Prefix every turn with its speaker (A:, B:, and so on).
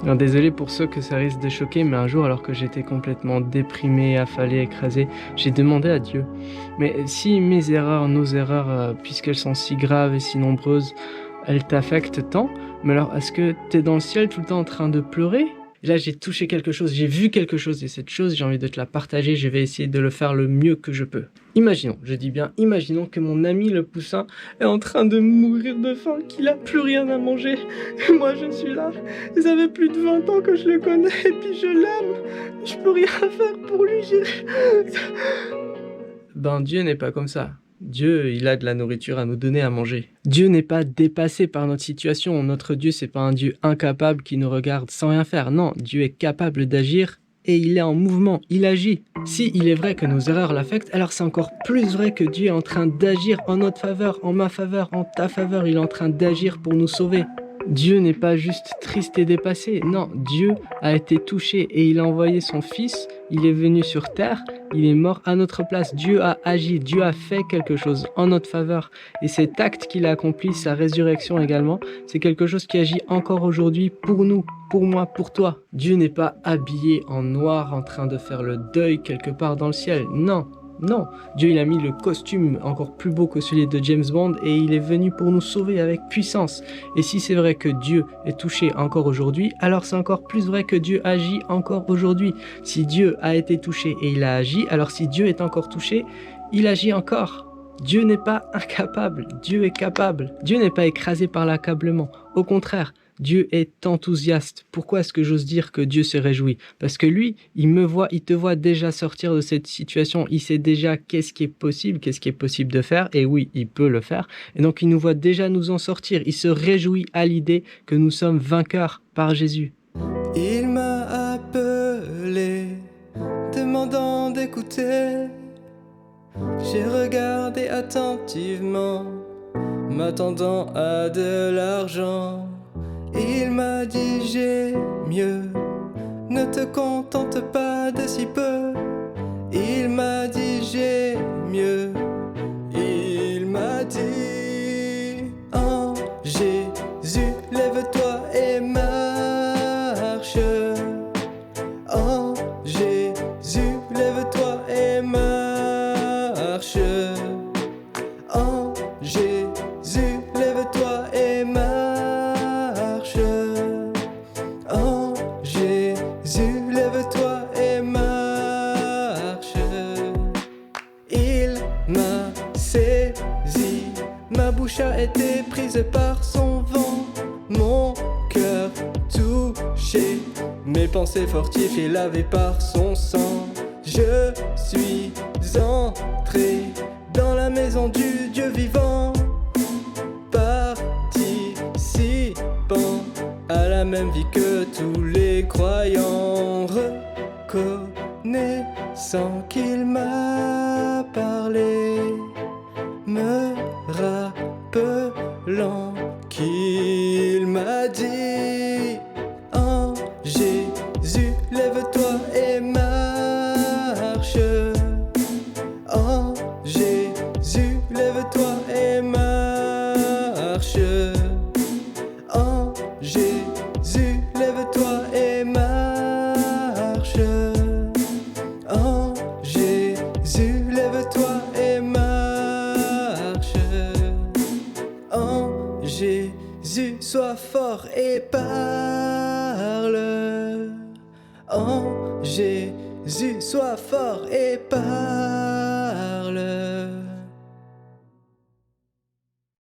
A: Alors, désolé pour ceux que ça risque de choquer, mais un jour, alors que j'étais complètement déprimé, affalé, écrasé, j'ai demandé à Dieu, mais si mes erreurs, nos erreurs, puisqu'elles sont si graves et si nombreuses, elles t'affectent tant, mais alors est-ce que t'es dans le ciel tout le temps en train de pleurer? Là, j'ai touché quelque chose, j'ai vu quelque chose, et cette chose, j'ai envie de te la partager, je vais essayer de le faire le mieux que je peux. Imaginons, je dis bien imaginons que mon ami le poussin est en train de mourir de faim, qu'il a plus rien à manger, et moi je suis là, et ça fait plus de 20 ans que je le connais, et puis je l'aime, je peux rien faire pour lui, Ben Dieu n'est pas comme ça. Dieu, il a de la nourriture à nous donner à manger. Dieu n'est pas dépassé par notre situation. Notre Dieu, c'est pas un Dieu incapable qui nous regarde sans rien faire. Non, Dieu est capable d'agir et il est en mouvement, il agit. Si il est vrai que nos erreurs l'affectent, alors c'est encore plus vrai que Dieu est en train d'agir en notre faveur, en ma faveur, en ta faveur. Il est en train d'agir pour nous sauver. Dieu n'est pas juste triste et dépassé, non, Dieu a été touché et il a envoyé son Fils, il est venu sur terre, il est mort à notre place, Dieu a agi, Dieu a fait quelque chose en notre faveur. Et cet acte qu'il a accompli, sa résurrection également, c'est quelque chose qui agit encore aujourd'hui pour nous, pour moi, pour toi. Dieu n'est pas habillé en noir en train de faire le deuil quelque part dans le ciel, non. Non, Dieu il a mis le costume encore plus beau que celui de James Bond et il est venu pour nous sauver avec puissance. Et si c'est vrai que Dieu est touché encore aujourd'hui, alors c'est encore plus vrai que Dieu agit encore aujourd'hui. Si Dieu a été touché et il a agi, alors si Dieu est encore touché, il agit encore. Dieu n'est pas incapable, Dieu est capable. Dieu n'est pas écrasé par l'accablement. Au contraire, Dieu est enthousiaste. Pourquoi est-ce que j'ose dire que Dieu se réjouit? Parce que lui, il me voit, il te voit déjà sortir de cette situation. Il sait déjà qu'est-ce qui est possible de faire. Et oui, il peut le faire. Et donc, il nous voit déjà nous en sortir. Il se réjouit à l'idée que nous sommes vainqueurs par Jésus.
B: Il m'a appelé, demandant d'écouter. J'ai regardé attentivement, m'attendant à de l'argent. Il m'a dit j'ai mieux, ne te contente pas de si peu. Il m'a dit j'ai mieux, il m'a dit en Jésus lève-toi et marche. En Jésus lève-toi et marche. En Jésus lève-toi et marche. En Jésus lève-toi et marche. Il m'a saisi, ma bouche a été prise par son vent, mon cœur touché, mes pensées fortifiées lavées par son sang. Je suis entré dans la maison du Dieu vivant, participant à la même vie que tous les croyants, reconnaissant qu'il m'a parlé, me rappelant qu'il m'a dit en Jésus lève-toi et marche. En Jésus lève-toi et marche. En Jésus lève-toi et marche. En Jésus lève-toi et marche. En Jésus sois fort et parle. En Jésus sois fort et parle.